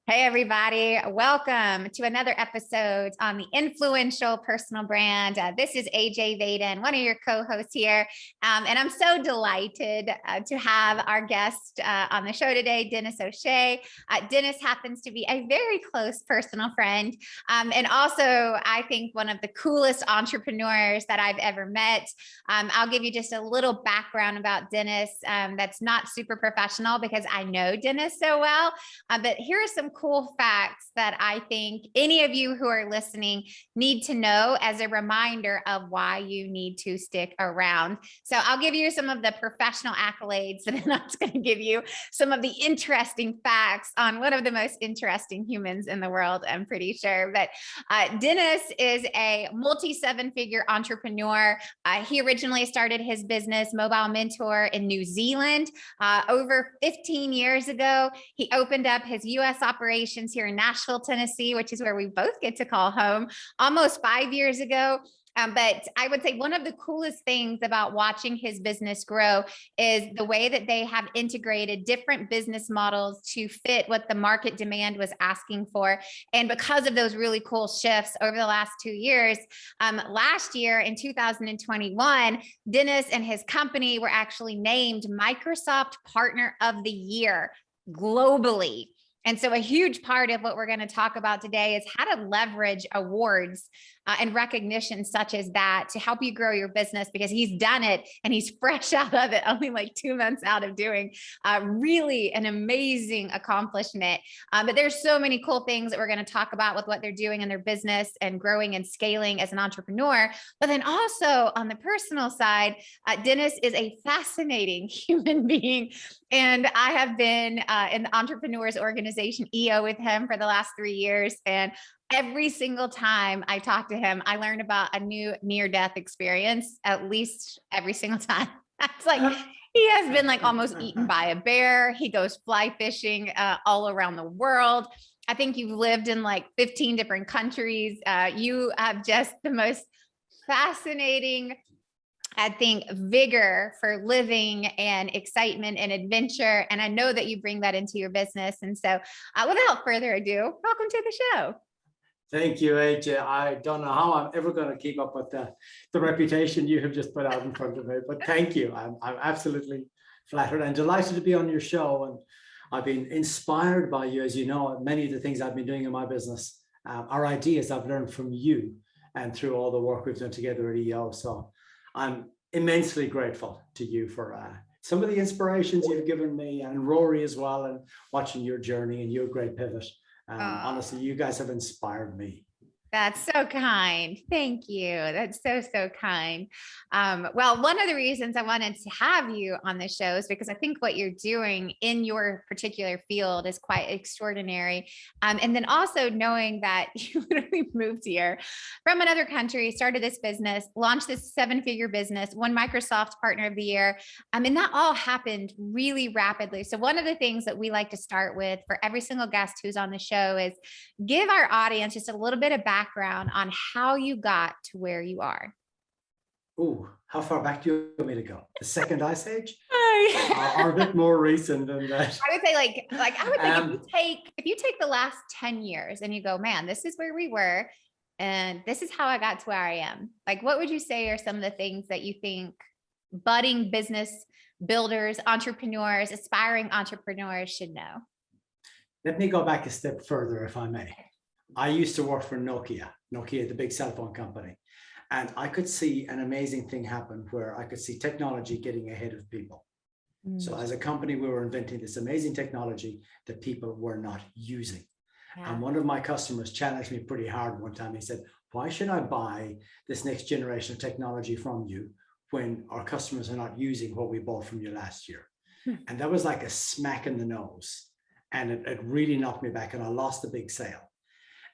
Hey, everybody. Welcome to another episode on the Influential Personal Brand. This is AJ Vaden, one of your co-hosts here. And I'm so delighted to have our guest on the show today, Denis O'Shea. Denis happens to be a very close personal friend. And also, I think one of the coolest entrepreneurs that I've ever met. I'll give you just a little background about Denis that's not super professional because I know Denis so well. But here are some cool facts that I think any of you who are listening need to know as a reminder of why you need to stick around. So I'll give you some of the professional accolades, and then I'm just going to give you some of the interesting facts on one of the most interesting humans in the world, I'm pretty sure. But Denis is a multi-seven-figure entrepreneur. He originally started his business, Mobile Mentor, in New Zealand. Over 15 years ago, he opened up his U.S. operations here in Nashville, Tennessee, which is where we both get to call home, almost 5 years ago. But I would say one of the coolest things about watching his business grow is the way that they have integrated different business models to fit what the market demand was asking for. And because of those really cool shifts over the last 2 years, last year in 2021, Denis and his company were actually named Microsoft Partner of the Year globally. And so a huge part of what we're going to talk about today is how to leverage awards and recognition such as that to help you grow your business, because he's done it and he's fresh out of it, only like 2 months out of doing really an amazing accomplishment. But there's so many cool things that we're going to talk about with what they're doing in their business and growing and scaling as an entrepreneur. But then also on the personal side, Denis is a fascinating human being. And I have been in the Entrepreneurs Organization EO with him for the last 3 years. And every single time I talk to him, I learn about a new near-death experience, at least every single time. It's like he has been like almost eaten by a bear. He goes fly fishing all around the world. I think you've lived in like 15 different countries. You have just the most fascinating, I think, vigor for living and excitement and adventure. And I know that you bring that into your business. And so without further ado, welcome to the show. Thank you, AJ. I don't know how I'm ever going to keep up with the reputation you have just put out in front of me, but thank you. I'm absolutely flattered and delighted to be on your show. And I've been inspired by you, as you know, many of the things I've been doing in my business are ideas I've learned from you and through all the work we've done together at EO. So I'm immensely grateful to you for some of the inspirations you've given me, and Rory as well, and watching your journey and your great pivot. Honestly, you guys have inspired me. That's so kind. Thank you. That's so, so kind. Well, one of the reasons I wanted to have you on the show is because I think what you're doing in your particular field is quite extraordinary. And then also knowing that you literally moved here from another country, started this business, launched this 7-figure business, won Microsoft Partner of the Year. And that all happened really rapidly. So one of the things that we like to start with for every single guest who's on the show is give our audience just a little bit of background on how you got to where you are. Oh, how far back do you want me to go? The second ice age? Or a bit more recent than that? I would say I would think if you take the last 10 years and you go, man, this is where we were and this is how I got to where I am. Like, what would you say are some of the things that you think budding business builders, entrepreneurs, aspiring entrepreneurs should know? Let me go back a step further, if I may. I used to work for Nokia, the big cell phone company. And I could see an amazing thing happen where I could see technology getting ahead of people. So as a company, we were inventing this amazing technology that people were not using. Yeah. And one of my customers challenged me pretty hard one time. He said, why should I buy this next generation of technology from you when our customers are not using what we bought from you last year? And that was like a smack in the nose. And it really knocked me back, and I lost the big sale.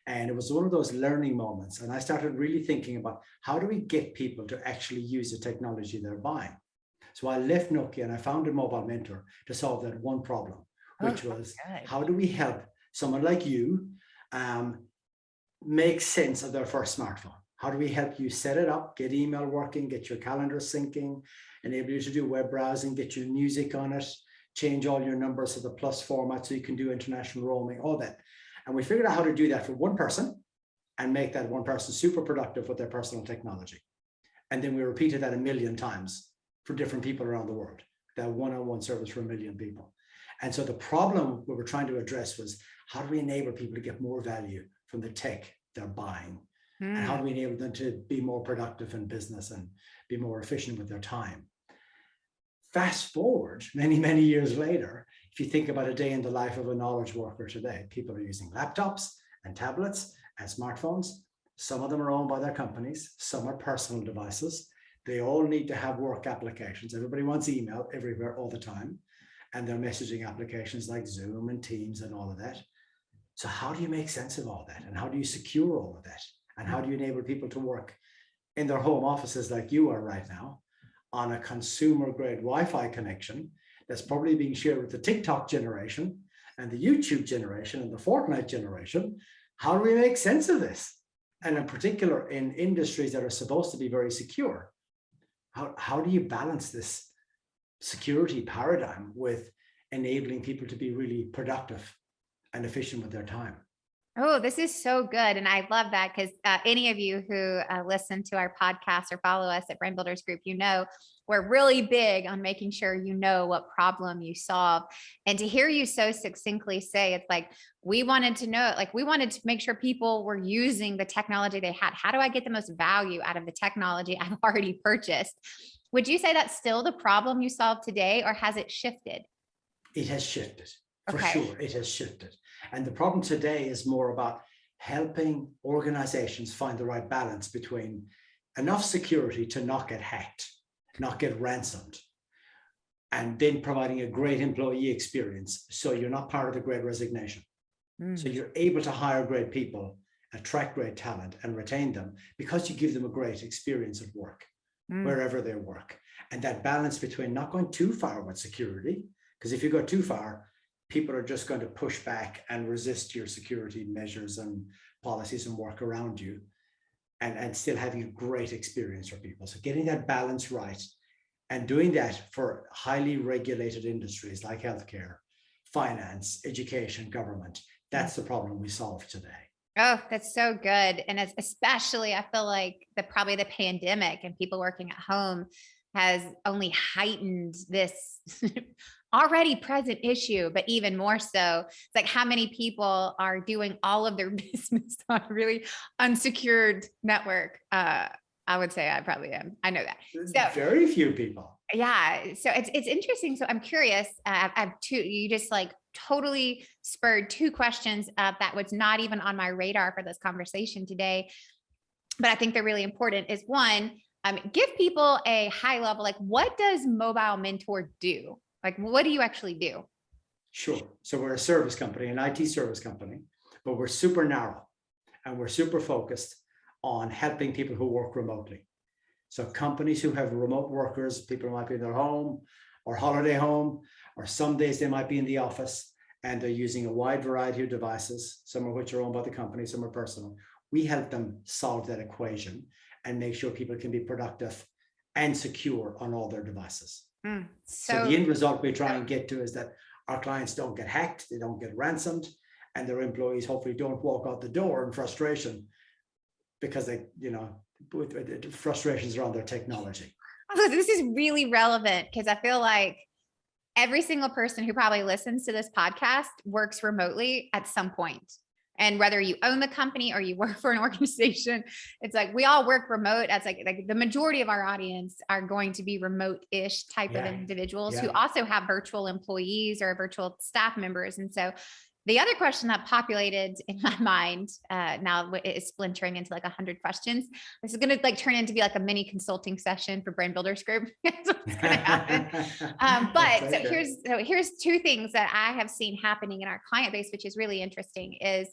And it was one of those learning moments. And I started really thinking about how do we get people to actually use the technology they're buying? So I left Nokia and I founded Mobile Mentor to solve that one problem, which was how do we help someone like you make sense of their first smartphone? How do we help you set it up, get email working, get your calendar syncing, enable you to do web browsing, get your music on it, change all your numbers to the plus format so you can do international roaming, all that. And we figured out how to do that for one person and make that one person super productive with their personal technology. And then we repeated that 1 million times for different people around the world, that one-on-one service for 1 million people. And so the problem we were trying to address was, how do we enable people to get more value from the tech they're buying? And how do we enable them to be more productive in business and be more efficient with their time? Fast forward many, many years later, if you think about a day in the life of a knowledge worker today, people are using laptops and tablets and smartphones. Some of them are owned by their companies. Some are personal devices. They all need to have work applications. Everybody wants email everywhere all the time. And their messaging applications like Zoom and Teams and all of that. So how do you make sense of all that? And how do you secure all of that? And how do you enable people to work in their home offices like you are right now on a consumer grade Wi-Fi connection that's probably being shared with the TikTok generation and the YouTube generation and the Fortnite generation? How do we make sense of this? And in particular, in industries that are supposed to be very secure, how do you balance this security paradigm with enabling people to be really productive and efficient with their time? Oh, this is so good. And I love that, because any of you who listen to our podcast or follow us at Brand Builders Group, you know, we're really big on making sure you know what problem you solve. And to hear you so succinctly say, it's like, we wanted to know, like, we wanted to make sure people were using the technology they had. How do I get the most value out of the technology I've already purchased? Would you say that's still the problem you solve today, or has it shifted? It has shifted, for Okay. sure. It has shifted. And the problem today is more about helping organizations find the right balance between enough security to not get hacked, not get ransomed, and then providing a great employee experience so you're not part of the great resignation. So you're able to hire great people, attract great talent, and retain them because you give them a great experience at work, wherever they work. And that balance between not going too far with security, because if you go too far, people are just going to push back and resist your security measures and policies and work around you, and still having a great experience for people. So getting that balance right and doing that for highly regulated industries like healthcare, finance, education, government, that's the problem we solve today. Oh, that's so good. And it's especially, I feel like probably the pandemic and people working at home has only heightened this already present issue, but even more so. It's like, how many people are doing all of their business on a really unsecured network? I would say I probably am. I know that. So very few people. Yeah. So it's interesting. So I'm curious. I have two, you just like totally spurred two questions that was not even on my radar for this conversation today, but I think they're really important. Is one, give people a high level, like, what does Mobile Mentor do? Like, what do you actually do? Sure. So we're a service company, an IT service company, but we're super narrow and we're super focused on helping people who work remotely. So companies who have remote workers, people who might be in their home or holiday home, or some days they might be in the office and they're using a wide variety of devices, some of which are owned by the company, some are personal. We help them solve that equation and make sure people can be productive and secure on all their devices. So the end result we try and get to is that our clients don't get hacked, they don't get ransomed, and their employees hopefully don't walk out the door in frustration because they, with frustrations around their technology. This is really relevant because I feel like every single person who probably listens to this podcast works remotely at some point. And whether you own the company or you work for an organization, it's like we all work remote. That's like the majority of our audience are going to be remote-ish type of individuals who also have virtual employees or virtual staff members. And so the other question that populated in my mind now is splintering into like 100 questions. This is going to like turn into be like a mini consulting session for Brand Builders Group. That's what's going to happen. But so here's two things that I have seen happening in our client base, which is really interesting. Is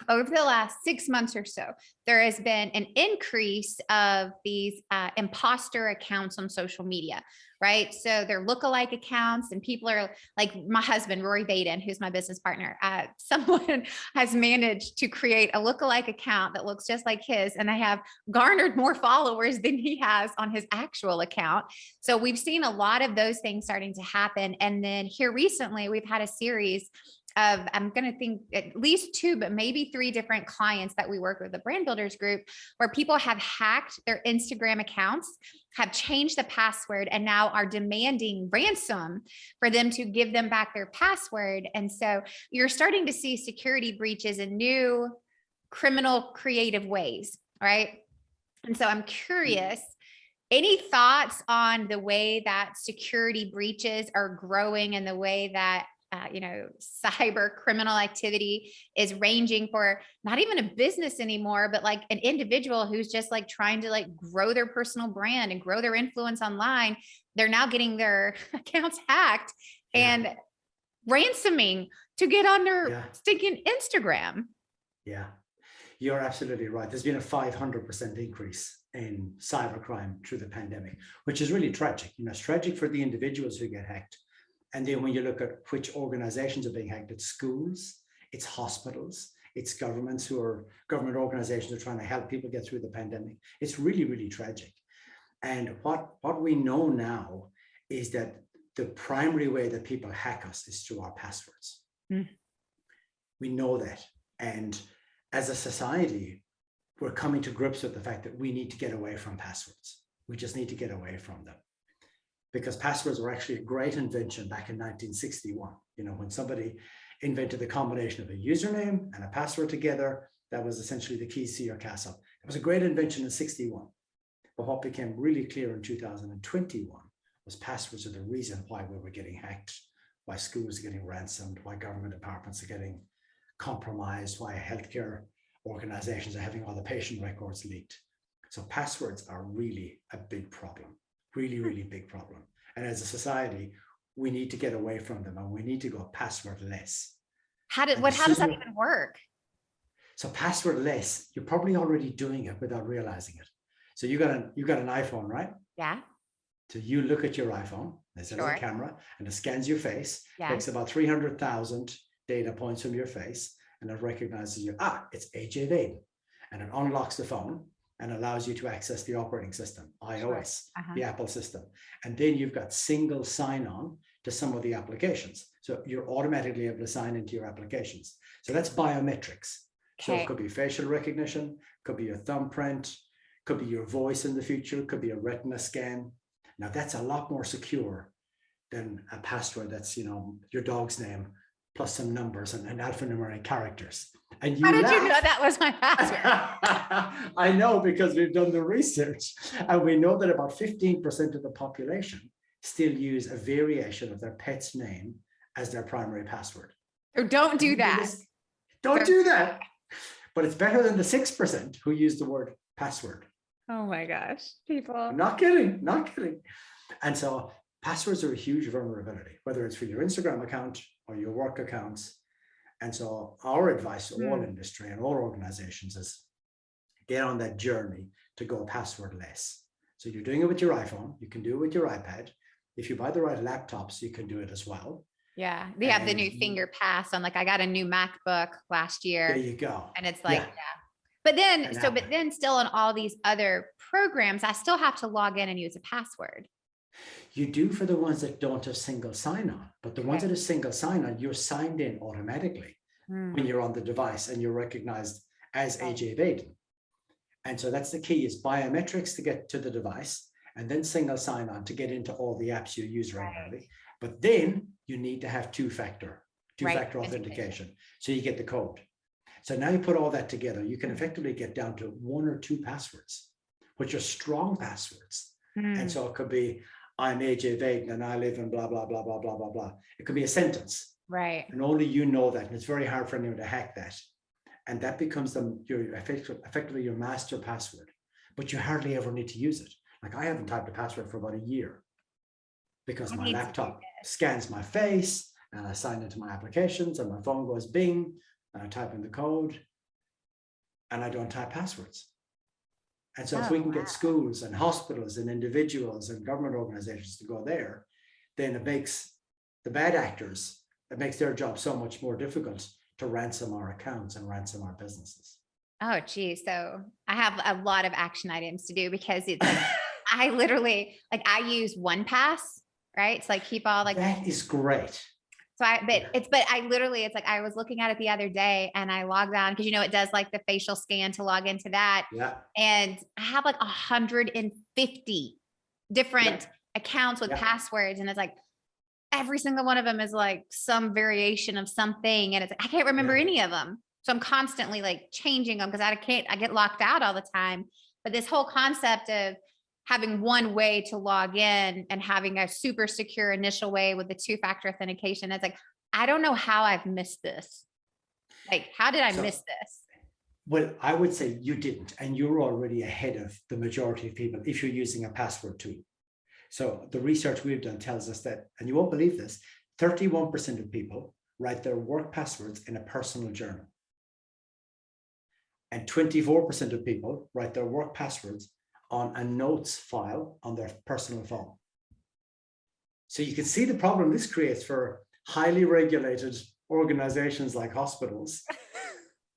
over the last 6 months or so, there has been an increase of these imposter accounts on social media, right? So they're lookalike accounts, and people are like my husband, Rory Baden, who's my business partner. Someone has managed to create a lookalike account that looks just like his, and they have garnered more followers than he has on his actual account. So we've seen a lot of those things starting to happen. And then here recently, we've had a series of, I'm going to think at least 2, but maybe 3 different clients that we work with, the brand builders group, where people have hacked their Instagram accounts, have changed the password, and now are demanding ransom for them to give them back their password. And so you're starting to see security breaches in new criminal creative ways, right? And so I'm curious, any thoughts on the way that security breaches are growing and the way that cyber criminal activity is ranging for not even a business anymore, but like an individual who's just like trying to like grow their personal brand and grow their influence online? They're now getting their accounts hacked and ransoming to get on their stinking Instagram. Yeah, you're absolutely right. There's been a 500% increase in cybercrime through the pandemic, which is really tragic. It's tragic for the individuals who get hacked. And then when you look at which organizations are being hacked, it's schools, it's hospitals, it's government organizations who are trying to help people get through the pandemic. It's really, really tragic. And what we know now is that the primary way that people hack us is through our passwords. We know that. And as a society, we're coming to grips with the fact that we need to get away from passwords. We just need to get away from them. Because passwords were actually a great invention back in 1961. When somebody invented the combination of a username and a password together, that was essentially the keys to your castle. It was a great invention in 61. But what became really clear in 2021 was passwords are the reason why we were getting hacked, why schools are getting ransomed, why government departments are getting compromised, why healthcare organizations are having all the patient records leaked. So passwords are really a big problem. Really, really big problem. And as a society, we need to get away from them and we need to go passwordless. How does that even work? So passwordless, you're probably already doing it without realizing it. So you got an iPhone, right? Yeah. So you look at your iPhone, there's a little camera and it scans your face, takes about 300,000 data points from your face, and it recognizes you. It's AJ Vaden. And it unlocks the phone and allows you to access the operating system, iOS, the Apple system. And then you've got single sign-on to some of the applications. So you're automatically able to sign into your applications. So that's biometrics. So it could be facial recognition, could be your thumbprint, could be your voice in the future, could be a retina scan. Now that's a lot more secure than a password that's, your dog's name plus some numbers and alphanumeric characters. And how did you know that was my password? I know, because we've done the research and we know that about 15% of the population still use a variation of their pet's name as their primary password. So don't do that. Don't do that. But it's better than the 6% who use the word password. Oh my gosh, people. I'm not kidding. And so passwords are a huge vulnerability, whether it's for your Instagram account or your work accounts. And so our advice to all industry and all organizations is get on that journey to go passwordless. So you're doing it with your iPhone. You can do it with your iPad. If you buy the right laptops, you can do it as well. Yeah. They have the new finger pass on, like, I got a new MacBook last year. There you go. And it's like, But then still on all these other programs, I still have to log in and use a password. You do for the ones that don't have single sign-on, but the ones that have single sign-on, you're signed in automatically when you're on the device and you're recognized as AJ Vaden. And so that's the key, is biometrics to get to the device, and then single sign-on to get into all the apps you use regularly. But then you need to have two-factor authentication. So you get the code. So now you put all that together, you can effectively get down to 1 or 2 passwords, which are strong passwords. And so it could be, I'm AJ Vaden and I live in blah, blah, blah, blah, blah, blah, blah. It could be a sentence. Right. And only you know that. And it's very hard for anyone to hack that. And that becomes effectively your master password. But you hardly ever need to use it. Like, I haven't typed a password for about a year because my laptop scans my face and I sign into my applications and my phone goes bing and I type in the code and I don't type passwords. And so if we can get schools and hospitals and individuals and government organizations to go there, then it makes the bad actors, it makes their job so much more difficult to ransom our accounts and ransom our businesses. Oh, geez. So I have a lot of action items to do, because it's like, I literally, like, I use 1Pass, right? It's like, keep all like. That is great. but I literally, it's like, I was looking at it the other day and I logged on because, it does like the facial scan to log into that. Yeah. And I have like 150 different Yeah. accounts with Yeah. passwords. And it's like, every single one of them is like some variation of something. And it's like, I can't remember any of them. So I'm constantly like changing them because I get locked out all the time. But this whole concept of having one way to log in and having a super secure initial way with the two-factor authentication, it's like, I don't know how I've missed this. Like, how did I miss this? Well, I would say you didn't, and you're already ahead of the majority of people if you're using a password tool. So the research we've done tells us that, and you won't believe this, 31% of people write their work passwords in a personal journal. And 24% of people write their work passwords on a notes file on their personal phone. So you can see the problem this creates for highly regulated organizations like hospitals,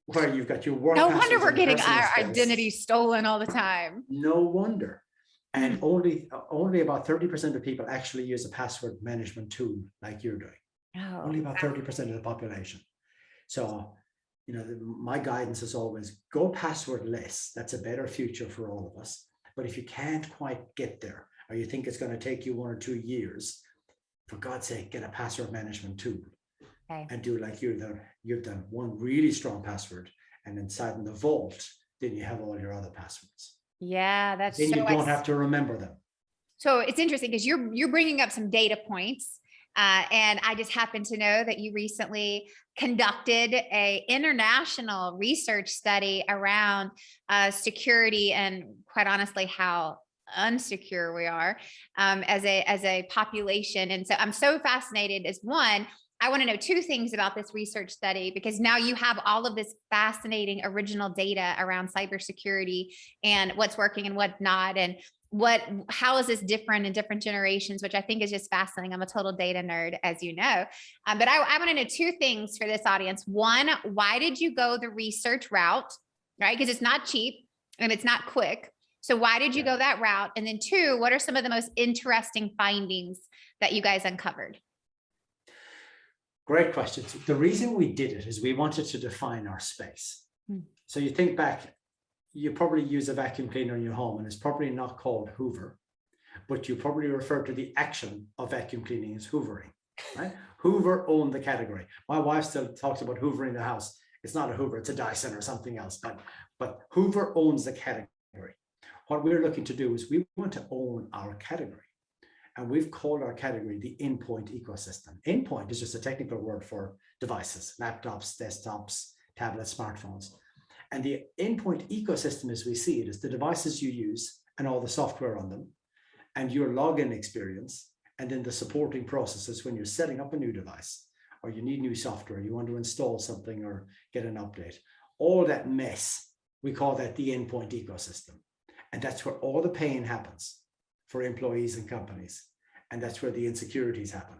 where you've got your work. No wonder we're getting our identity stolen all the time. No wonder. And only about 30% of people actually use a password management tool like you're doing. Only about 30% of the population. So, my guidance is always go passwordless. That's a better future for all of us. But if you can't quite get there, or you think it's going to take you 1 or 2 years, for God's sake, get a password management tool. Okay. And do like you've done one really strong password, and inside in the vault, then you have all your other passwords. Yeah, that's then you don't have to remember them. So it's interesting because you're bringing up some data points, and I just happen to know that you recently conducted a international research study around security and, quite honestly, how unsecure we are as a population. And so I'm so fascinated. As one, I want to know 2 things about this research study, because now you have all of this fascinating original data around cybersecurity and what's working and what's not, and how is this different in different generations, which I think is just fascinating. I'm a total data nerd, as you know. But I want to know 2 things for this audience. One, why did you go the research route, right? Because it's not cheap and it's not quick. So why did you go that route? And then 2, what are some of the most interesting findings that you guys uncovered? Great question. The reason we did it is we wanted to define our space. So you think back, you probably use a vacuum cleaner in your home, and it's probably not called Hoover, but you probably refer to the action of vacuum cleaning as hoovering, right? Hoover owned the category. My wife still talks about hoovering the house. It's not a Hoover, it's a Dyson or something else, but Hoover owns the category. What we're looking to do is we want to own our category. And we've called our category the endpoint ecosystem. Endpoint is just a technical word for devices, laptops, desktops, tablets, smartphones. And the endpoint ecosystem, as we see it, is the devices you use and all the software on them, and your login experience, and then the supporting processes when you're setting up a new device, or you need new software, you want to install something or get an update. All that mess, we call that the endpoint ecosystem. And that's where all the pain happens for employees and companies. And that's where the insecurities happen.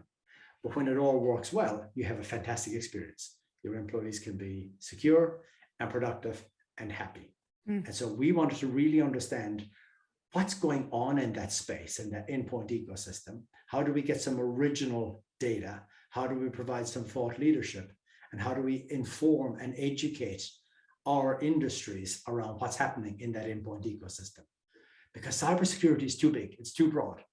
But when it all works well, you have a fantastic experience. Your employees can be secure and productive and happy. And so we wanted to really understand what's going on in that space, in that endpoint ecosystem. How do we get some original data? How do we provide some thought leadership? And how do we inform and educate our industries around what's happening in that endpoint ecosystem? Because cybersecurity is too big, it's too broad,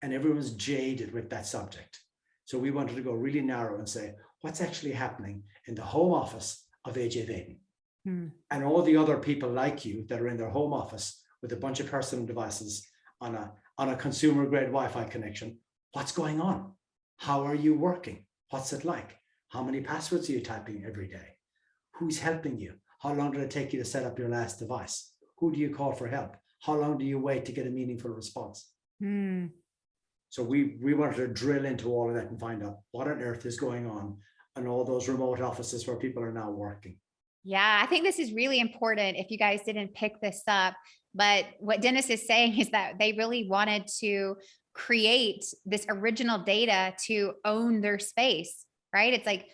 and everyone's jaded with that subject. So we wanted to go really narrow and say, what's actually happening in the home office of AJ Vaden? And all the other people like you that are in their home office with a bunch of personal devices on a consumer grade Wi-Fi connection. What's going on? How are you working? What's it like? How many passwords are you typing every day? Who's helping you? How long did it take you to set up your last device? Who do you call for help? How long do you wait to get a meaningful response? So we wanted to drill into all of that and find out what on earth is going on in all those remote offices where people are now working. Yeah, I think this is really important if you guys didn't pick this up. But what Dennis is saying is that they really wanted to create this original data to own their space, right? It's like,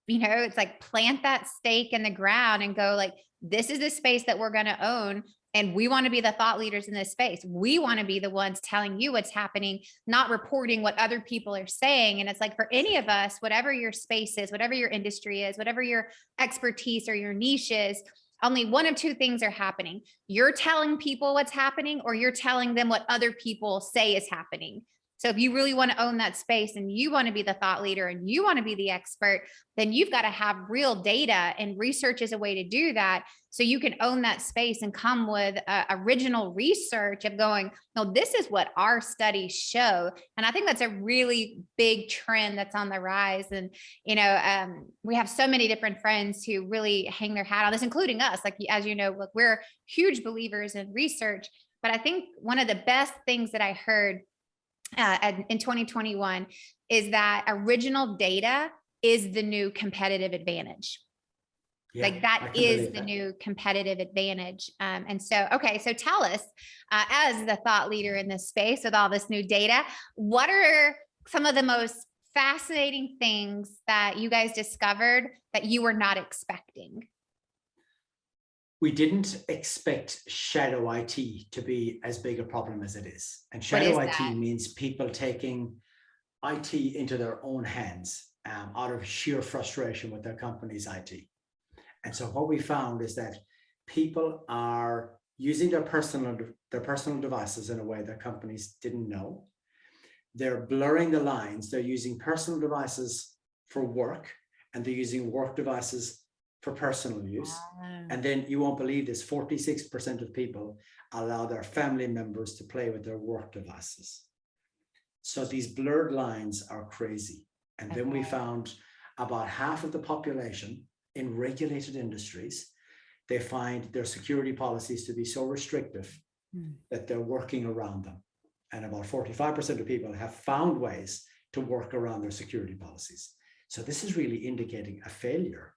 it's like plant that stake in the ground and go like, this is the space that we're going to own. And we want to be the thought leaders in this space. We want to be the ones telling you what's happening, not reporting what other people are saying. And it's like for any of us, whatever your space is, whatever your industry is, whatever your expertise or your niche is, only one of two things are happening. You're telling people what's happening, or you're telling them what other people say is happening. So if you really want to own that space and you want to be the thought leader and you want to be the expert, then you've got to have real data, and research is a way to do that. So you can own that space and come with original research of going, no, this is what our studies show. And I think that's a really big trend that's on the rise. And, we have so many different friends who really hang their hat on this, including us. Like, as you know, look, we're huge believers in research. But I think one of the best things that I heard in 2021 is that original data is the new competitive advantage. Yeah, like that is the new competitive advantage. And so, okay, so tell us, as the thought leader in this space with all this new data, what are some of the most fascinating things that you guys discovered that you were not expecting? We didn't expect shadow IT to be as big a problem as it is. And shadow IT means people taking IT into their own hands out of sheer frustration with their company's IT. And so what we found is that people are using their personal devices in a way that companies didn't know. They're blurring the lines. They're using personal devices for work, and they're using work devices for personal use. And then you won't believe this, 46% of people allow their family members to play with their work devices. So these blurred lines are crazy. And then we found about half of the population in regulated industries, they find their security policies to be so restrictive that they're working around them. And about 45% of people have found ways to work around their security policies. So this is really indicating a failure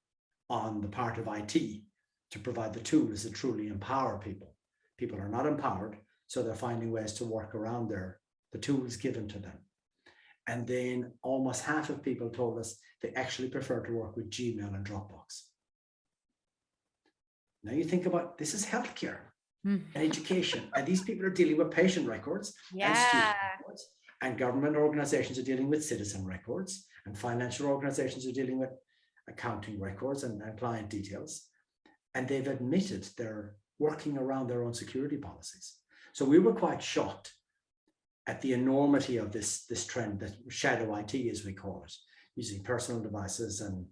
on the part of IT to provide the tools that truly empower people. People are not empowered, so they're finding ways to work around the tools given to them. And then almost half of people told us they actually prefer to work with Gmail and Dropbox. Now you think about, this is healthcare and education, and these people are dealing with patient records and student records, and government organizations are dealing with citizen records, and financial organizations are dealing with accounting records and client details. And they've admitted they're working around their own security policies. So we were quite shocked at the enormity of this trend, that shadow IT, as we call it, using personal devices and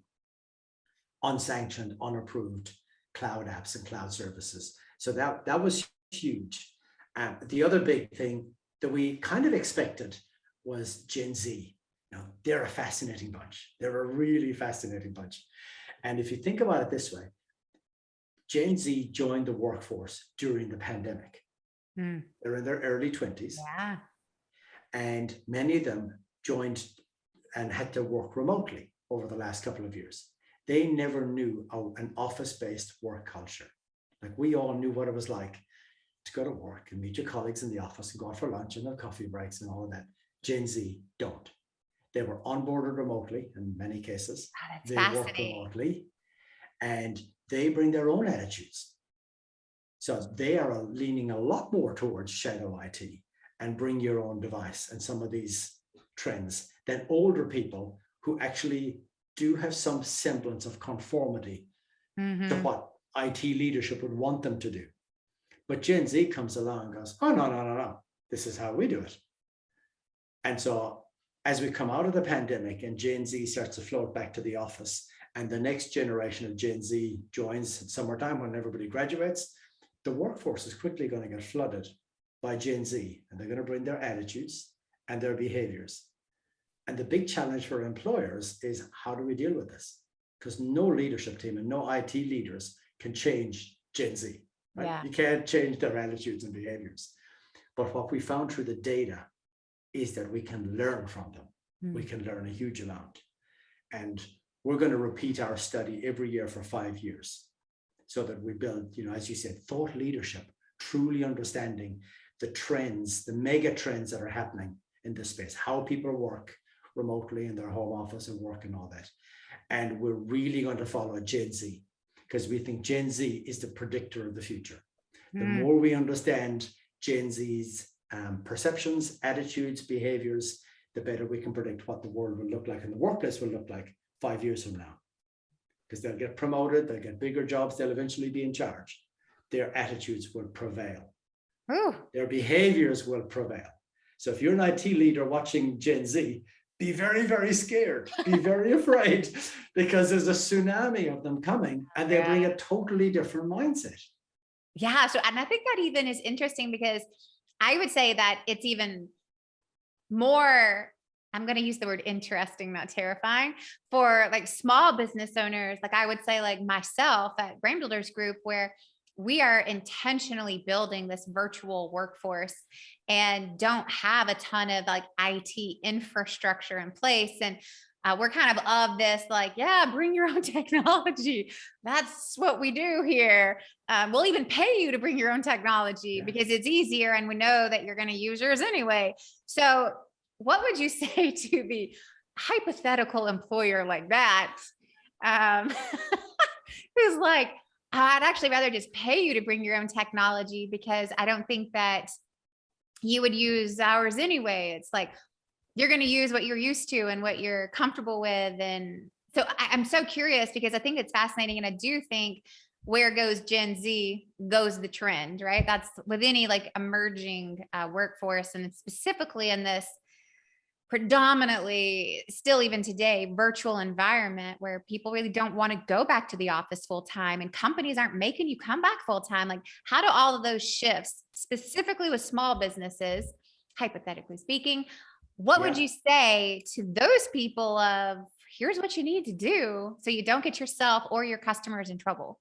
unsanctioned, unapproved cloud apps and cloud services. So that was huge. The other big thing that we kind of expected was Gen Z. They're a fascinating bunch. They're a really fascinating bunch. And if you think about it this way, Gen Z joined the workforce during the pandemic. They're in their early 20s. Yeah. And many of them joined and had to work remotely over the last couple of years. They never knew an office-based work culture. Like, we all knew what it was like to go to work and meet your colleagues in the office and go out for lunch and have coffee breaks and all of that. Gen Z don't. They were onboarded remotely in many cases. They work remotely, and they bring their own attitudes. So they are leaning a lot more towards shadow IT and bring your own device and some of these trends than older people who actually do have some semblance of conformity to what IT leadership would want them to do. But Gen Z comes along and goes, oh, no. This is how we do it. And so as we come out of the pandemic and Gen Z starts to float back to the office, and the next generation of Gen Z joins at summertime when everybody graduates, the workforce is quickly going to get flooded by Gen Z, and they're going to bring their attitudes and their behaviors. And the big challenge for employers is, how do we deal with this? Because no leadership team and no IT leaders can change Gen Z. Right? Yeah. You can't change their attitudes and behaviors. But what we found through the data is that we can learn from them. We can learn a huge amount. And we're going to repeat our study every year for 5 years, so that we build, as you said, thought leadership, truly understanding the trends, the mega trends that are happening in this space, how people work remotely in their home office and work and all that. And we're really going to follow Gen Z, because we think Gen Z is the predictor of the future. The more we understand Gen Z's perceptions, attitudes, behaviors, the better we can predict what the world will look like and the workplace will look like 5 years from now. Because they'll get promoted, they'll get bigger jobs, they'll eventually be in charge. Their attitudes will prevail. Ooh. Their behaviors will prevail. So if you're an IT leader watching Gen Z, be very, very scared, be very afraid, because there's a tsunami of them coming and they bring a totally different mindset. Yeah. So, and I think that even is interesting because I would say that it's even more, I'm going to use the word interesting, not terrifying, for like small business owners. Like I would say like myself at Brand Builders Group, where we are intentionally building this virtual workforce and don't have a ton of like IT infrastructure in place. And we're kind of this like, yeah, bring your own technology. That's what we do here. We'll even pay you to bring your own technology because it's easier. And we know that you're going to use yours anyway. So what would you say to the hypothetical employer like that? Who's like, I'd actually rather just pay you to bring your own technology because I don't think that you would use ours anyway. It's like, you're going to use what you're used to and what you're comfortable with. And so I'm so curious because I think it's fascinating. And I do think where goes Gen Z goes the trend, right? That's with any like emerging workforce, and specifically in this predominantly still even today virtual environment where people really don't want to go back to the office full time and companies aren't making you come back full time. Like how do all of those shifts, specifically with small businesses, hypothetically speaking, what would you say to those people of here's what you need to do so you don't get yourself or your customers in trouble?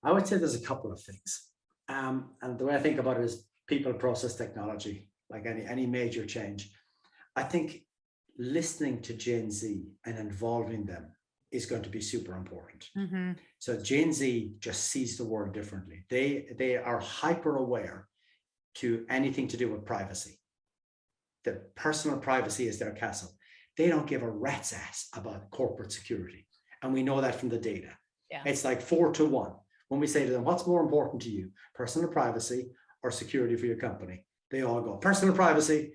I would say there's a couple of things. And the way I think about it is people, process, technology. Like any major change, I think listening to Gen Z and involving them is going to be super important. Mm-hmm. So Gen Z just sees the world differently. They are hyper aware to anything to do with privacy. The personal privacy is their castle. They don't give a rat's ass about corporate security. And we know that from the data. Yeah. It's like 4-1. When we say to them, what's more important to you, personal privacy or security for your company? They all go personal privacy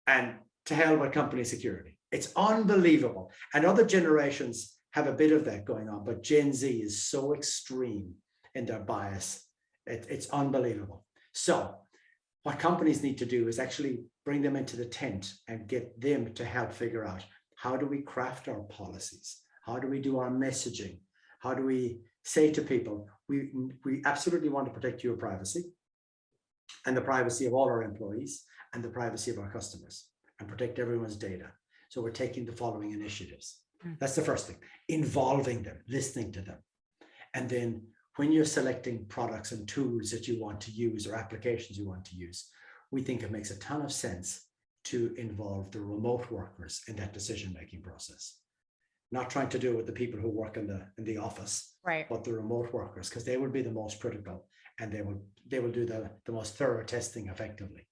and to hell with company security. It's unbelievable. And other generations have a bit of that going on, but Gen Z is so extreme in their bias. It's unbelievable. So what companies need to do is actually bring them into the tent and get them to help figure out, how do we craft our policies? How do we do our messaging? How do we say to people, we absolutely want to protect your privacy and the privacy of all our employees and the privacy of our customers and protect everyone's data. So we're taking the following initiatives. That's the first thing, involving them, listening to them. And then when you're selecting products and tools that you want to use or applications you want to use, we think it makes a ton of sense to involve the remote workers in that decision-making process. Not trying to do it with the people who work in the office, right, but the remote workers, because they will be the most critical and they will do the most thorough testing effectively.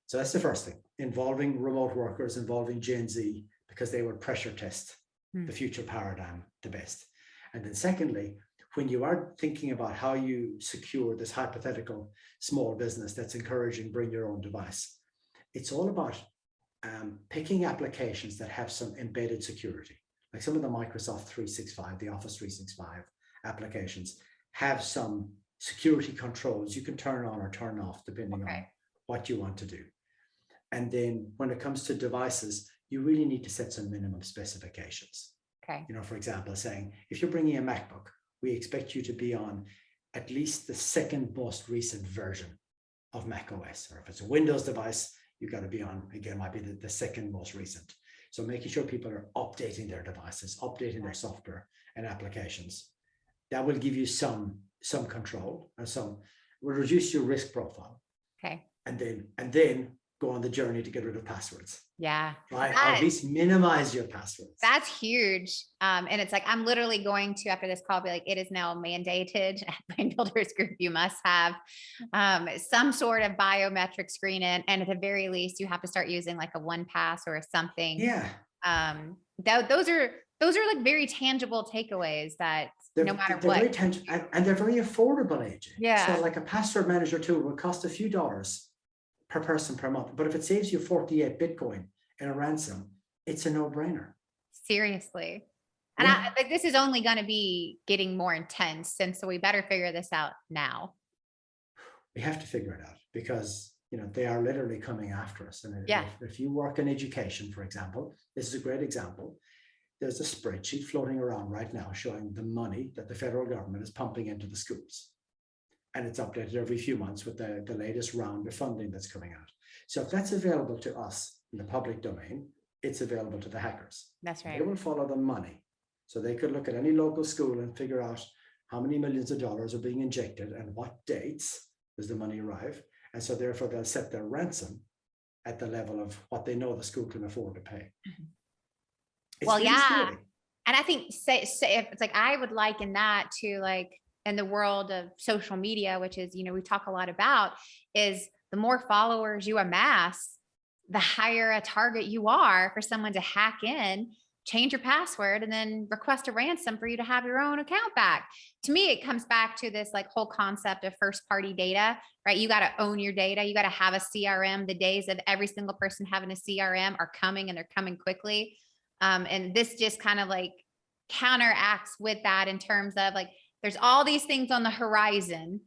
So that's the first thing, involving remote workers, involving Gen Z, because they will pressure test the future paradigm the best. And then secondly, when you are thinking about how you secure this hypothetical small business that's encouraging bring your own device, it's all about picking applications that have some embedded security. Like some of the Microsoft 365, the Office 365 applications have some security controls you can turn on or turn off depending on what you want to do. And then when it comes to devices, you really need to set some minimum specifications. Okay. You know, for example, saying if you're bringing a MacBook, we expect you to be on at least the second most recent version of Mac OS. Or if it's a Windows device, you've got to be on, again, might be the second most recent. So making sure people are updating their devices, updating their software and applications. That will give you some control and will reduce your risk profile. Okay. And then go on the journey to get rid of passwords. Yeah. Right. Or at least minimize your passwords. That's huge. And it's like, I'm literally going to, after this call, be like, it is now mandated at Brand Builders Group. You must have some sort of biometric screen in. And at the very least, you have to start using like a 1Pass or something. Yeah. Those are like very tangible takeaways that They're, no matter they're what. very and they're very affordable, AJ. Yeah. So like a password manager tool will cost a few dollars per person per month. But if it saves you 48 Bitcoin in a ransom, it's a no-brainer. Seriously. And Yeah. like this is only going to be getting more intense. And so we better figure this out now. We have to figure it out because, you know, they are literally coming after us. And Yeah. if you work in education, for example, this is a great example. There's a spreadsheet floating around right now showing the money that the federal government is pumping into the schools. And it's updated every few months with the latest round of funding that's coming out. So if that's available to us in the public domain, it's available to the hackers. That's right. They will follow the money. So they could look at any local school and figure out how many millions of dollars are being injected and what dates does the money arrive. And so therefore they'll set their ransom at the level of what they know the school can afford to pay. It's Well, really yeah. scary. And I think say if it's like, I would liken that to like in the world of social media, which is, you know, we talk a lot about, is the more followers you amass, the higher a target you are for someone to hack in, change your password, and then request a ransom for you to have your own account back. To me, it comes back to this like whole concept of first party data, right? You got to own your data. You got to have a CRM. The days of every single person having a CRM are coming, and they're coming quickly. And this just kind of like counteracts with that in terms of like, there's all these things on the horizon.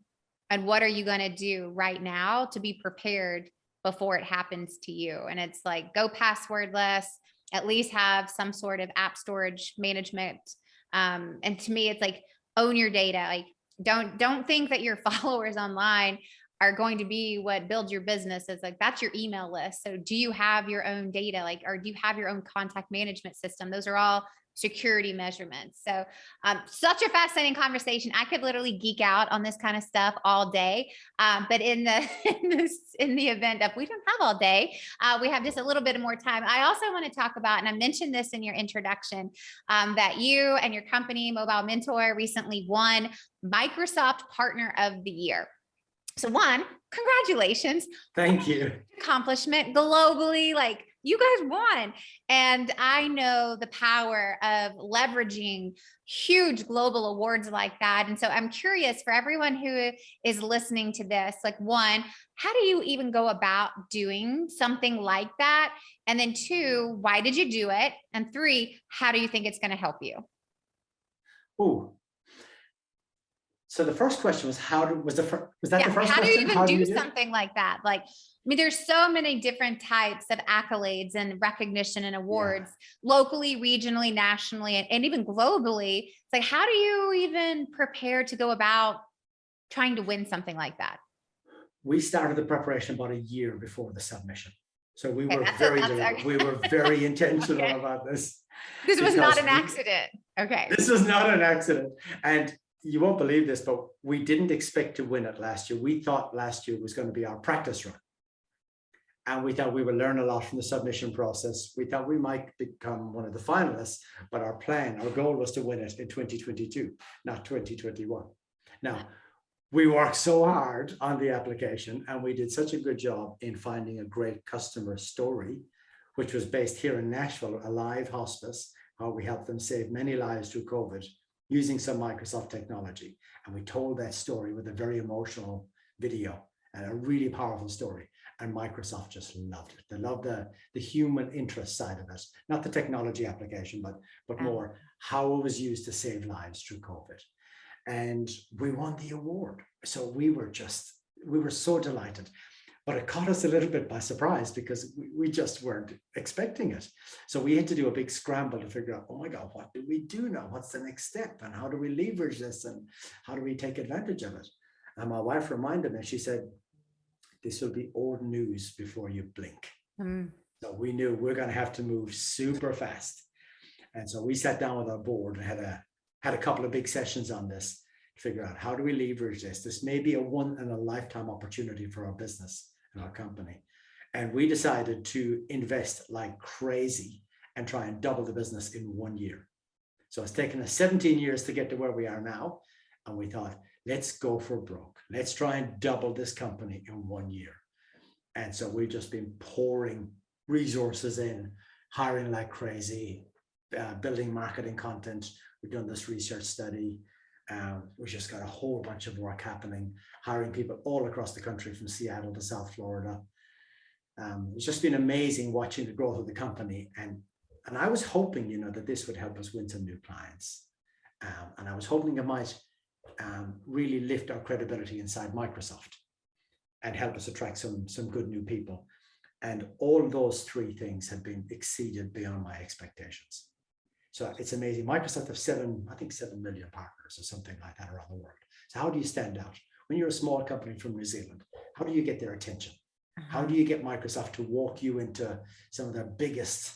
And what are you going to do right now to be prepared before it happens to you? And it's like, go passwordless, at least have some sort of app storage management. And to me, it's like, own your data. Like, don't think that your followers online are going to be what builds your business. It's like, that's your email list. So do you have your own data? Like, or do you have your own contact management system? Those are all security measurements. So such a fascinating conversation. I could literally geek out on this kind of stuff all day. But in the event of we don't have all day, we have just a little bit more time. I also want to talk about, and I mentioned this in your introduction, that you and your company, Mobile Mentor, recently won Microsoft Partner of the Year. So one, congratulations. Thank you. Accomplishment globally, like you guys won. And I know the power of leveraging huge global awards like that. And so I'm curious for everyone who is listening to this, like one, how do you even go about doing something like that? And then two, why did you do it? And three, how do you think it's going to help you? Oh, so the first question was was that the first question? How do you even do it? something like that? Like, I mean, there's so many different types of accolades and recognition and awards, locally, regionally, nationally, and even globally. It's like, how do you even prepare to go about trying to win something like that? We started the preparation about a year before the submission. So we were we were very intentional about this. This was not an accident. Okay. This was not an accident. And you won't believe this, but we didn't expect to win it last year. We thought last year was going to be our practice run. And we thought we would learn a lot from the submission process. We thought we might become one of the finalists, but our goal was to win it in 2022, not 2021. Now, we worked so hard on the application and we did such a good job in finding a great customer story, which was based here in Nashville, a live hospice, how we helped them save many lives through COVID using some Microsoft technology. And we told that story with a very emotional video and a really powerful story. And Microsoft just loved it. They loved the human interest side of it, not the technology application, but more how it was used to save lives through COVID. And we won the award. So we were so delighted. But it caught us a little bit by surprise because we just weren't expecting it. So we had to do a big scramble to figure out, oh my God, what do we do now? What's the next step? And how do we leverage this? And how do we take advantage of it? And my wife reminded me, she said, this will be old news before you blink. So we knew we're going to have to move super fast. And so we sat down with our board and had a couple of big sessions on this to figure out how do we leverage this? This may be a one in a lifetime opportunity for our business and our company. And we decided to invest like crazy and try and double the business in 1 year. So it's taken us 17 years to get to where we are now. And we thought, let's go for broke. Let's try and double this company in 1 year. And so we've just been pouring resources in, hiring like crazy, building marketing content. We've done this research study, We just got a whole bunch of work happening, hiring people all across the country from Seattle to South Florida. It's just been amazing watching the growth of the company. And I was hoping, that this would help us win some new clients. And I was hoping it might really lift our credibility inside Microsoft and help us attract some good new people. And all those three things have been exceeded beyond my expectations. So it's amazing. Microsoft have 7 million partners or something like that around the world. So how do you stand out? When you're a small company from New Zealand, how do you get their attention? How do you get Microsoft to walk you into some of their biggest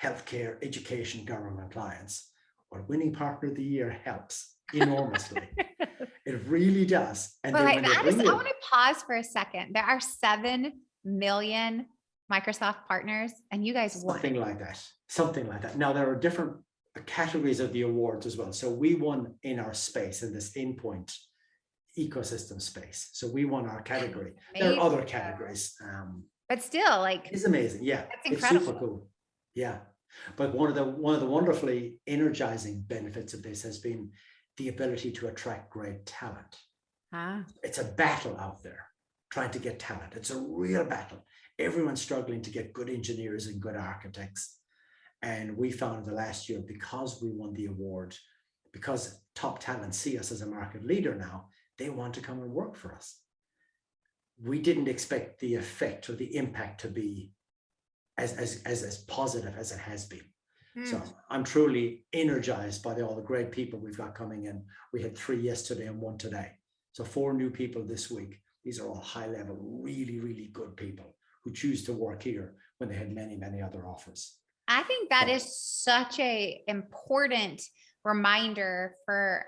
healthcare, education, government clients? Well, winning partner of the year helps enormously. It really does. And Well, then I want to pause for a second. There are 7 million Microsoft partners, and you guys won. Something like that. Now, there are different categories of the awards as well. So we won in our space, in this endpoint ecosystem space. So we won our category. There are other categories. But still, it's amazing. Yeah. That's incredible. It's super cool. Yeah. But one of the wonderfully energizing benefits of this has been the ability to attract great talent. It's a battle out there trying to get talent. It's a real battle. Everyone's struggling to get good engineers and good architects. And we found in the last year, because we won the award, because top talent see us as a market leader now, they want to come and work for us. We didn't expect the effect or the impact to be as positive as it has been. So I'm truly energized by all the great people we've got coming in. We had 3 yesterday and 1 today. So 4 new people this week. These are all high level, really, really good people who choose to work here when they had many, many other offers. I think that is such a important reminder for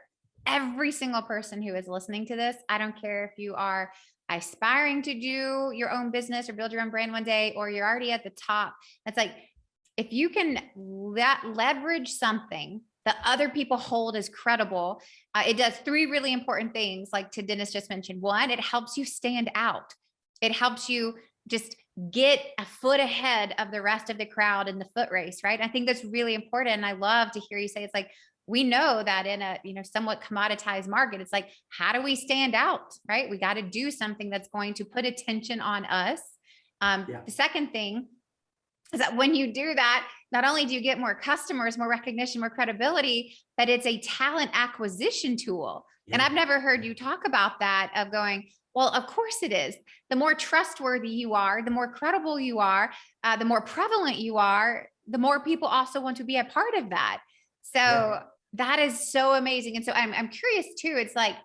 every single person who is listening to this. I don't care if you are aspiring to do your own business or build your own brand one day, or you're already at the top. It's like, if you can leverage something that other people hold as credible, it does 3 really important things. Like to Dennis just mentioned, 1, it helps you stand out. It helps you just get a foot ahead of the rest of the crowd in the foot race, right? I think that's really important. And I love to hear you say, it's like, we know that in a, somewhat commoditized market, it's like, how do we stand out, right? We got to do something that's going to put attention on us. The second thing is that when you do that, not only do you get more customers, more recognition, more credibility, but it's a talent acquisition tool. And I've never heard you talk about that, of going, well, of course it is. The more trustworthy you are, the more credible you are, the more prevalent you are, the more people also want to be a part of that. So that is so amazing. And so I'm curious too. It's like,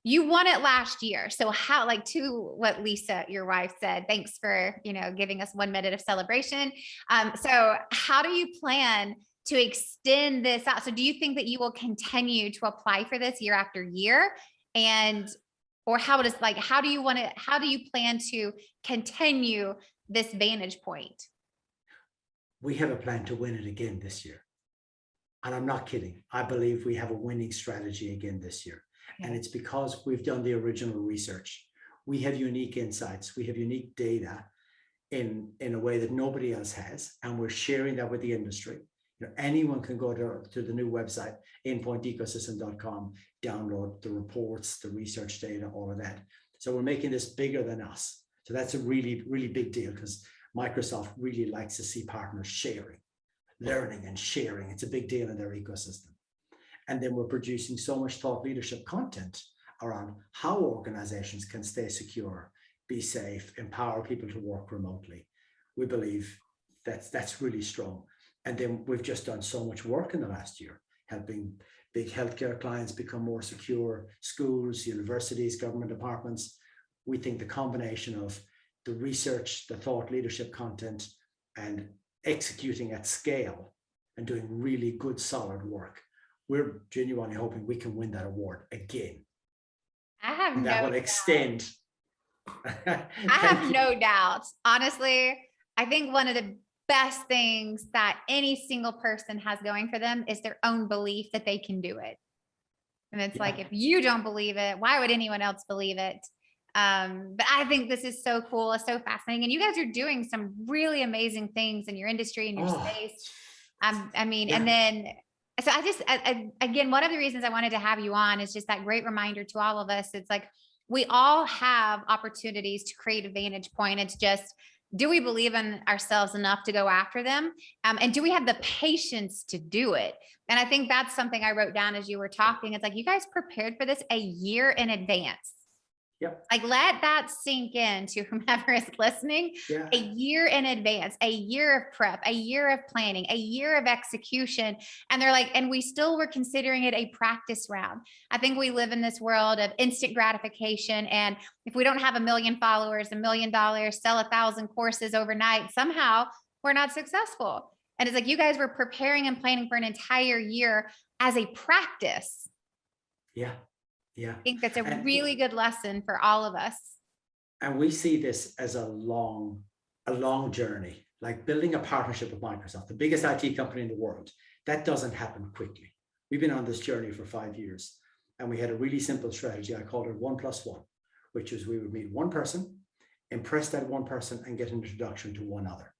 you won it last year. So how, like, to what Lisa, your wife, said, thanks for, giving us 1 minute of celebration. So how do you plan to extend this out? So do you think that you will continue to apply for this year after year? Or how do you plan to continue this vantage point? We have a plan to win it again this year. And I'm not kidding. I believe we have a winning strategy again this year. And it's because we've done the original research. We have unique insights. We have unique data in a way that nobody else has. And we're sharing that with the industry. Anyone can go to the new website, endpointecosystem.com, download the reports, the research data, all of that. So we're making this bigger than us. So that's a really, really big deal, because Microsoft really likes to see partners sharing, learning and sharing. It's a big deal in their ecosystem. And then we're producing so much thought leadership content around how organizations can stay secure, be safe, empower people to work remotely. We believe that's really strong. And then we've just done so much work in the last year, helping big healthcare clients become more secure, schools, universities, government departments. We think the combination of the research, the thought leadership content, and executing at scale and doing really good, solid work, we're genuinely hoping we can win that award again. That will extend. I have no doubt. Honestly, I think one of the best things that any single person has going for them is their own belief that they can do it. And it's like, if you don't believe it, why would anyone else believe it? But I think this is so cool. It's so fascinating. And you guys are doing some really amazing things in your industry and your space. And then So again, one of the reasons I wanted to have you on is just that great reminder to all of us. It's like, we all have opportunities to create a vantage point. It's just, do we believe in ourselves enough to go after them? And do we have the patience to do it? And I think that's something I wrote down as you were talking. It's like, you guys prepared for this a year in advance. Yep. Like, let that sink in to whomever is listening. Yeah. A year in advance, a year of prep, a year of planning, a year of execution. And they're like, and we still were considering it a practice round. I think we live in this world of instant gratification. And if we don't have 1 million followers, $1 million, sell 1,000 courses overnight, somehow we're not successful. And it's like, you guys were preparing and planning for an entire year as a practice. Yeah. Yeah. I think that's a really good lesson for all of us. And we see this as a long journey, like building a partnership with Microsoft, the biggest IT company in the world. That doesn't happen quickly. We've been on this journey for 5 years, and we had a really simple strategy. I called it 1+1, which is we would meet one person, impress that one person, and get an introduction to one other.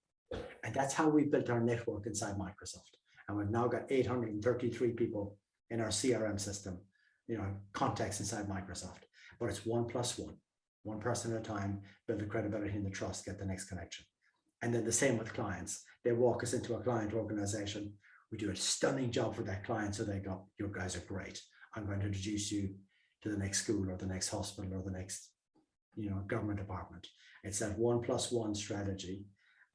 And that's how we built our network inside Microsoft. And we've now got 833 people in our CRM system, contacts inside Microsoft. But it's 1+1, one person at a time, build the credibility and the trust, get the next connection. And then the same with clients. They walk us into a client organization. We do a stunning job for that client. So they go, "You guys are great. I'm going to introduce you to the next school or the next hospital or the next, government department." It's that 1+1 strategy.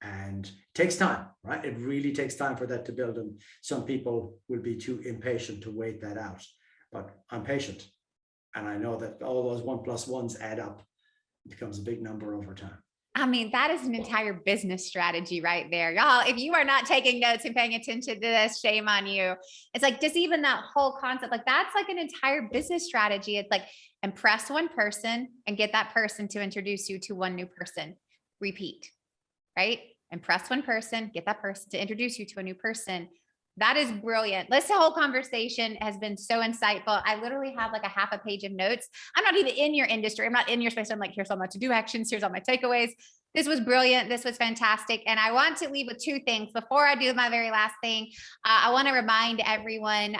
And it takes time, right? It really takes time for that to build. And some people will be too impatient to wait that out. But I'm patient. And I know that all those 1+1s add up. It becomes a big number over time. I mean, that is an entire business strategy right there. Y'all, if you are not taking notes and paying attention to this, shame on you. It's like, just even that whole concept, like that's like an entire business strategy. It's like, impress one person and get that person to introduce you to one new person. Repeat, right? Impress one person, get that person to introduce you to a new person. That is brilliant. This whole conversation has been so insightful. I literally have like a half a page of notes. I'm not even in your industry. I'm not in your space. I'm like, here's all my to-do actions. Here's all my takeaways. This was brilliant. This was fantastic. And I want to leave with 2 things. Before I do my very last thing, I want to remind everyone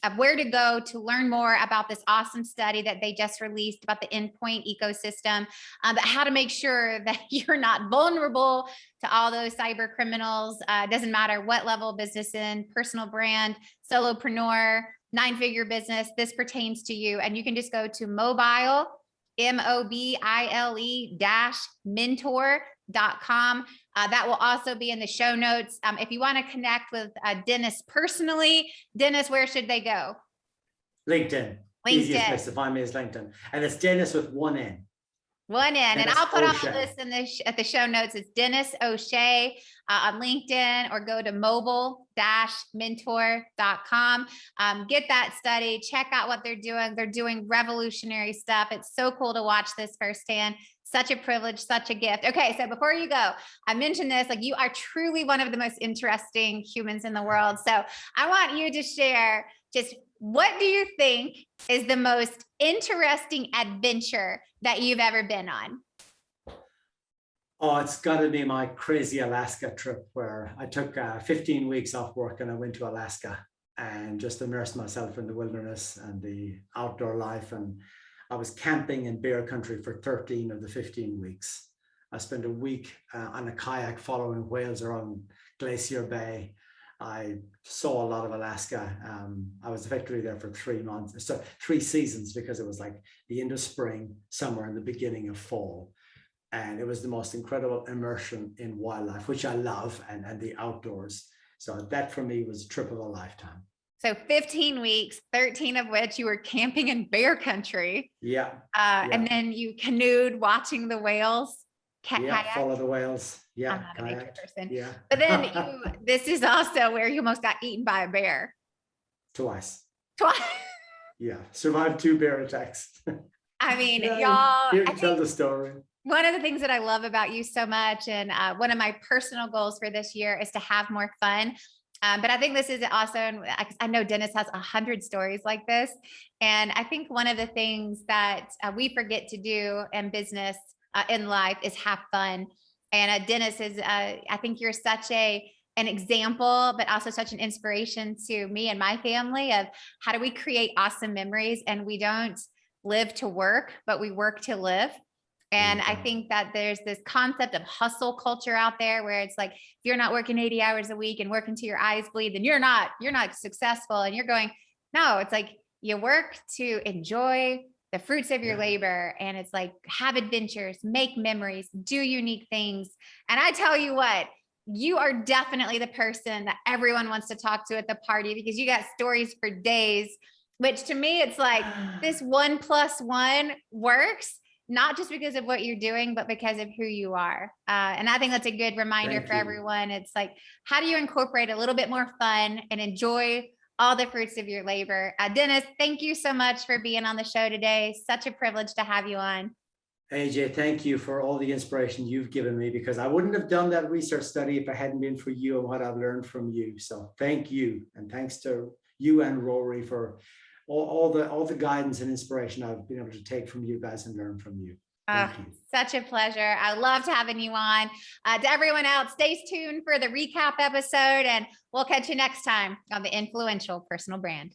of where to go to learn more about this awesome study that they just released about the endpoint ecosystem, but how to make sure that you're not vulnerable to all those cyber criminals. Doesn't matter what level of business in, personal brand, solopreneur, 9-figure business, this pertains to you. And you can just go to mobile, mobile-mentor.com. That will also be in the show notes. If you want to connect with Denis personally, Denis, where should they go? LinkedIn. Easiest place to find me is LinkedIn. And it's Denis with 1 N. 1 N. And I'll put all this in at the show notes. It's Denis O'Shea on LinkedIn, or go to mobile-mentor.com. Get that study, check out what they're doing. They're doing revolutionary stuff. It's so cool to watch this firsthand. Such a privilege, such a gift. Okay, so before you go, I mentioned this, like, you are truly one of the most interesting humans in the world. So I want you to share just, what do you think is the most interesting adventure that you've ever been on? Oh, it's got to be my crazy Alaska trip, where I took 15 weeks off work and I went to Alaska and just immersed myself in the wilderness and the outdoor life. And I was camping in bear country for 13 of the 15 weeks. I spent a week on a kayak following whales around Glacier Bay. I saw a lot of Alaska. I was effectively there for 3 months, so 3 seasons, because it was like the end of spring, summer, and the beginning of fall. And it was the most incredible immersion in wildlife, which I love, and the outdoors. So that for me was a trip of a lifetime. So 15 weeks, 13 of which you were camping in bear country. Yeah. And then you canoed watching the whales. Follow the whales. Yeah. I'm not a nature person. Yeah. But then this is also where you almost got eaten by a bear. Twice. Twice. Yeah. Survived 2 bear attacks. I mean, y'all. Here to tell the story. One of the things that I love about you so much, and one of my personal goals for this year, is to have more fun. But I think this is also, and I know Denis has 100 stories like this. And I think one of the things that we forget to do in business, in life, is have fun. And Denis is, I think you're such a an example, but also such an inspiration to me and my family of how do we create awesome memories, and we don't live to work, but we work to live. And I think that there's this concept of hustle culture out there where it's like, if you're not working 80 hours a week and working till your eyes bleed, then you're not successful. And you're going, no, it's like you work to enjoy the fruits of your labor. And it's like, have adventures, make memories, do unique things. And I tell you what, you are definitely the person that everyone wants to talk to at the party, because you got stories for days, which to me, it's like this 1+1 works, not just because of what you're doing, but because of who you are. And I think that's a good reminder for everyone. It's like, how do you incorporate a little bit more fun and enjoy all the fruits of your labor? Denis, thank you so much for being on the show today. Such a privilege to have you on. AJ, thank you for all the inspiration you've given me, because I wouldn't have done that research study if it hadn't been for you and what I've learned from you. So thank you. And thanks to you and Rory for all the guidance and inspiration I've been able to take from you guys and learn from you. Thank you. Such a pleasure. I loved having you on. To everyone else, stay tuned for the recap episode, and we'll catch you next time on the Influential Personal Brand.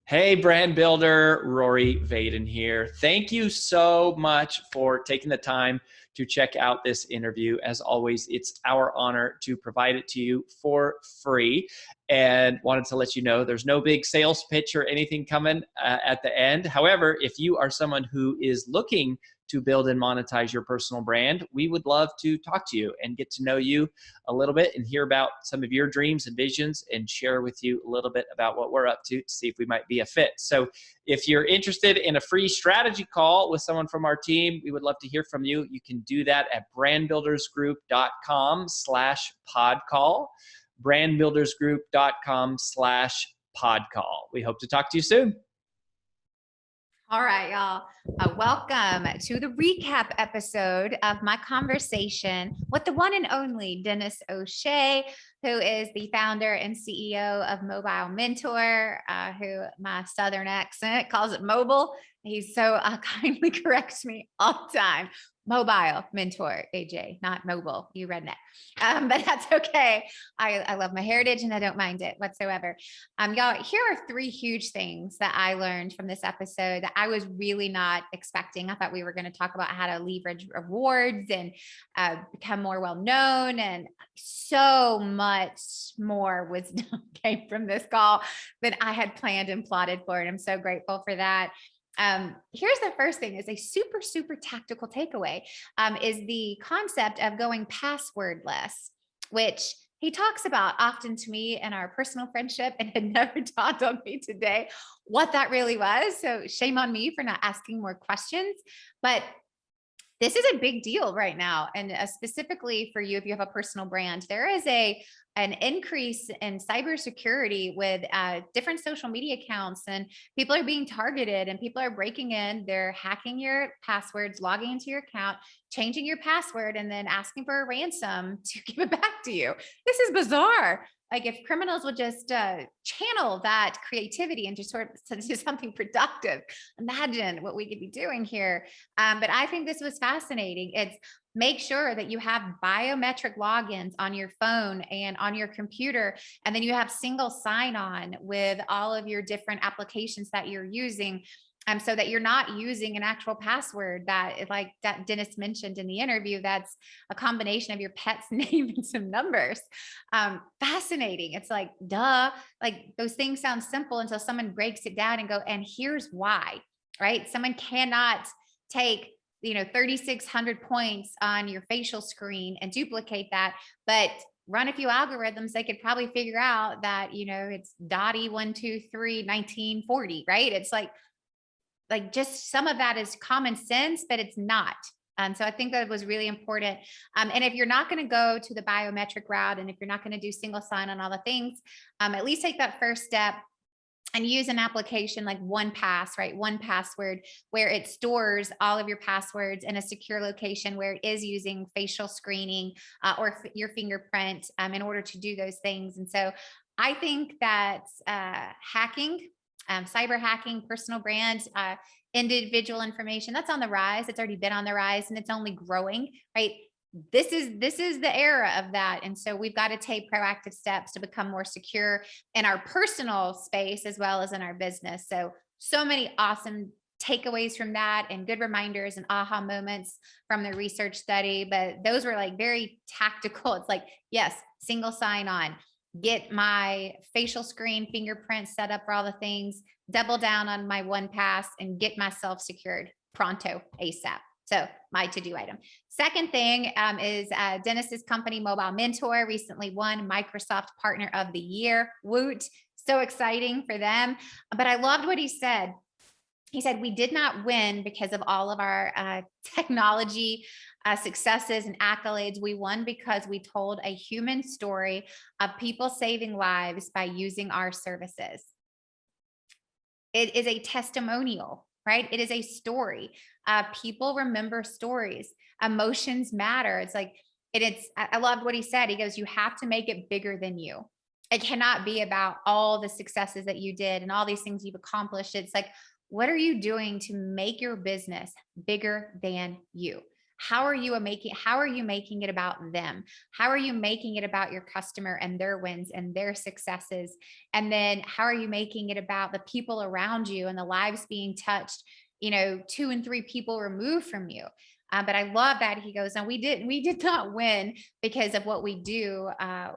Hey, brand builder, Rory Vaden here. Thank you so much for taking the time to check out this interview. As always, it's our honor to provide it to you for free. And wanted to let you know there's no big sales pitch or anything coming at the end. However, if you are someone who is looking to build and monetize your personal brand, we would love to talk to you and get to know you a little bit and hear about some of your dreams and visions and share with you a little bit about what we're up to see if we might be a fit. So if you're interested in a free strategy call with someone from our team, we would love to hear from you. You can do that at brandbuildersgroup.com/podcall, brandbuildersgroup.com/podcall. We hope to talk to you soon. All right, y'all. Welcome to the recap episode of my conversation with the one and only Denis O'Shea, who is the founder and CEO of Mobile Mentor, who my Southern accent calls it mobile. He's so kindly corrects me all the time. Mobile Mentor, AJ, not mobile. You redneck. But that's okay. I love my heritage and I don't mind it whatsoever. Y'all, here are 3 huge things that I learned from this episode that I was really not expecting. I thought we were going to talk about how to leverage rewards and become more well-known, and so much more wisdom came from this call than I had planned and plotted for. And I'm so grateful for that. Here's the first thing, is a super, super tactical takeaway, is the concept of going passwordless, which he talks about often to me in our personal friendship, and had never dawned on me today what that really was. So shame on me for not asking more questions, but this is a big deal right now. And specifically for you, if you have a personal brand, there is an increase in cybersecurity with different social media accounts, and people are being targeted, and people are breaking in, they're hacking your passwords, logging into your account, changing your password, and then asking for a ransom to give it back to you. This is bizarre. Like, if criminals would just channel that creativity into into something productive, imagine what we could be doing here. But I think this was fascinating. It's make sure that you have biometric logins on your phone and on your computer, and then you have single sign-on with all of your different applications that you're using. So that you're not using an actual password that, like that Denis mentioned in the interview, that's a combination of your pet's name and some numbers. Fascinating. It's like, duh, like those things sound simple until someone breaks it down and go, and here's why, right? Someone cannot take 3,600 points on your facial screen and duplicate that, but run a few algorithms, they could probably figure out that, it's Dottie 123 1940, right? It's like just some of that is common sense, but it's not. So I think that was really important. And if you're not going to go to the biometric route, and if you're not going to do single sign on all the things, at least take that first step and use an application like 1Pass, right? 1Password, where it stores all of your passwords in a secure location where it is using facial screening or your fingerprint in order to do those things. And so I think that hacking, cyber hacking, personal brand, individual information, that's on the rise. It's already been on the rise, and it's only growing, right? this is the era of that. And so we've got to take proactive steps to become more secure in our personal space as well as in our business. So many awesome takeaways from that and good reminders and aha moments from the research study. But those were like very tactical. It's like, yes, single sign on, get my facial screen fingerprint set up for all the things, double down on my 1Pass and get myself secured pronto ASAP. So my to-do item. Second thing is Denis's company, Mobile Mentor, recently won Microsoft Partner of the Year. Woot. So exciting for them. But I loved what he said. He said, we did not win because of all of our technology successes and accolades. We won because we told a human story of people saving lives by using our services. It is a testimonial, right? It is a story. People remember stories. Emotions matter. It's like, I loved what he said. He goes, you have to make it bigger than you. It cannot be about all the successes that you did and all these things you've accomplished. It's like, what are you doing to make your business bigger than you? How are you making it about them? How are you making it about your customer and their wins and their successes? And then how are you making it about the people around you and the lives being touched, 2 and 3 people removed from you? But I love that he goes, no, we did not win because of what we do.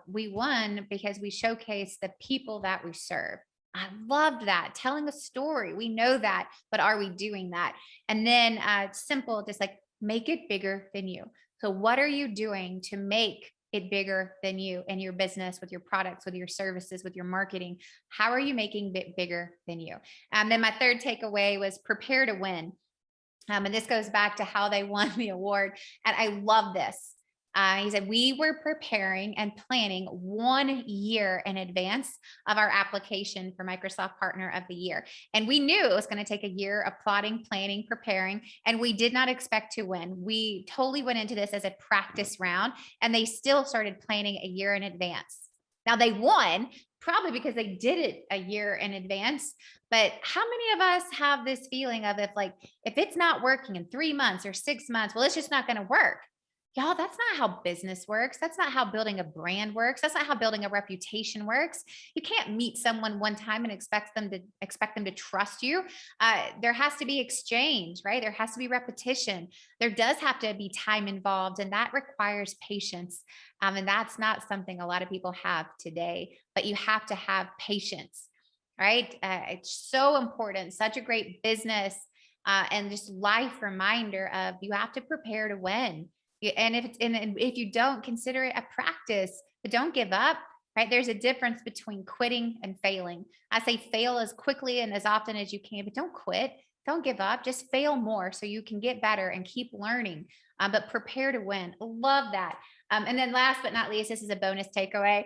We won because we showcase the people that we serve. I loved that. Telling a story. We know that, but are we doing that? And then simple, just like make it bigger than you. So what are you doing to make it bigger than you and your business, with your products, with your services, with your marketing? How are you making it bigger than you? And then my third takeaway was prepare to win. And this goes back to how they won the award. And I love this. He said, we were preparing and planning 1 year in advance of our application for Microsoft Partner of the Year. And we knew it was going to take a year of plotting, planning, preparing, and we did not expect to win. We totally went into this as a practice round, and they still started planning a year in advance. Now they won probably because they did it a year in advance. But how many of us have this feeling of if it's not working in 3 months or 6 months, well, it's just not going to work. Y'all, that's not how business works. That's not how building a brand works. That's not how building a reputation works. You can't meet someone one time and expect them to trust you. There has to be exchange, right? There has to be repetition. There does have to be time involved, and that requires patience. And that's not something a lot of people have today, but you have to have patience, right? It's so important. Such a great business and just life reminder of you have to prepare to win. And if you don't, consider it a practice, but don't give up, right? There's a difference between quitting and failing. I say fail as quickly and as often as you can, but don't quit. Don't give up. Just fail more so you can get better and keep learning, but prepare to win. Love that. And then last but not least, this is a bonus takeaway.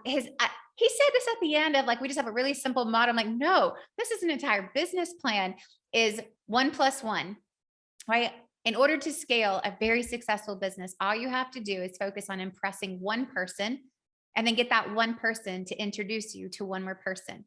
He said this at the end of we just have a really simple model. I'm like, no, this is an entire business plan, is 1 + 1, right? In order to scale a very successful business, all you have to do is focus on impressing one person and then get that one person to introduce you to one more person.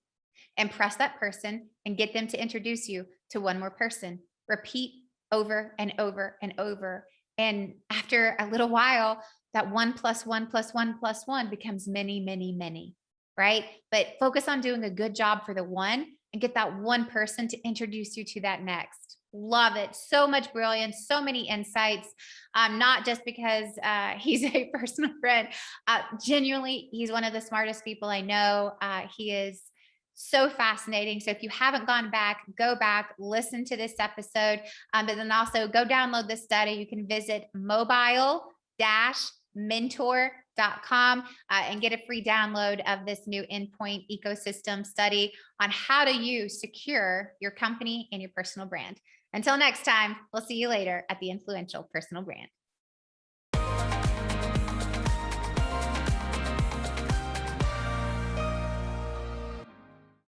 Impress that person and get them to introduce you to one more person. Repeat over and over and over. And after a little while, that 1 + 1 + 1 + 1 becomes many, many, many, right? But focus on doing a good job for the one and get that one person to introduce you to that next. Love it. So much brilliance, so many insights, not just because he's a personal friend. Genuinely, he's one of the smartest people I know. He is so fascinating. So if you haven't gone back, go back, listen to this episode, but then also go download the study. You can visit mobile-mentor.com and get a free download of this new endpoint ecosystem study on how to secure your company and your personal brand. Until next time, we'll see you later at the Influential Personal Brand.